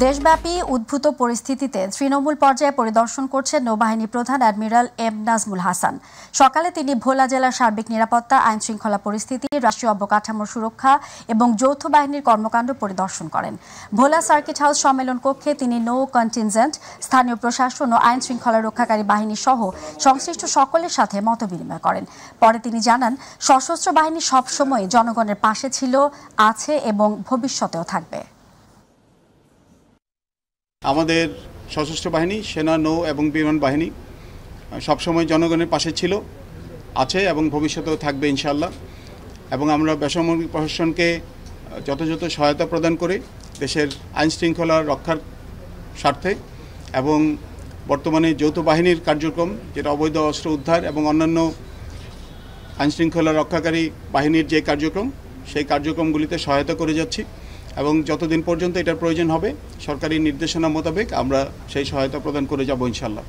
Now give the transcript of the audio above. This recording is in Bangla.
দেশব্যাপী উদ্ভূত পরিস্থিতিতে তৃণমূল পর্যায়ে পরিদর্শন করছেন নৌবাহিনী প্রধান অ্যাডমিরাল এম নাজমুল হাসান। সকালে তিনি ভোলা জেলার সার্বিক নিরাপত্তা, আইন শৃঙ্খলা পরিস্থিতি, রাষ্ট্রীয় অবকাঠামোর সুরক্ষা এবং যৌথ বাহিনীর কর্মকাণ্ড পরিদর্শন করেন। ভোলা সার্কিট হাউস সম্মেলন কক্ষে তিনি নৌ কন্টিনজেন্ট, স্থানীয় প্রশাসন ও আইন শৃঙ্খলা রক্ষাকারী বাহিনী সহ সংশ্লিষ্ট সকলের সাথে মতবিনিময় করেন। পরে তিনি জানান, সশস্ত্র বাহিনী সবসময় জনগণের পাশে ছিল, আছে এবং ভবিষ্যতেও থাকবে। আমাদের সশস্ত্র বাহিনী, সেনা, নৌ এবং বিমান বাহিনী সবসময় জনগণের পাশে ছিল, আছে এবং ভবিষ্যতেও থাকবে ইনশাআল্লাহ। এবং আমরা বেসামরিক প্রশাসনকে যথাযথ সহায়তা প্রদান করে দেশের আইন শৃঙ্খলা রক্ষার স্বার্থে এবং বর্তমানে যৌথ বাহিনীর কার্যক্রম, যেটা অবৈধ অস্ত্র উদ্ধার এবং অন্যান্য আইন শৃঙ্খলা রক্ষাকারী বাহিনীর যে কার্যক্রম, সেই কার্যক্রমগুলিতে সহায়তা করে যাচ্ছি এবং যতদিন পর্যন্ত এটার প্রয়োজন হবে সরকারি নির্দেশনা মোতাবেক আমরা সেই সহায়তা প্রদান করে যাব ইনশাআল্লাহ।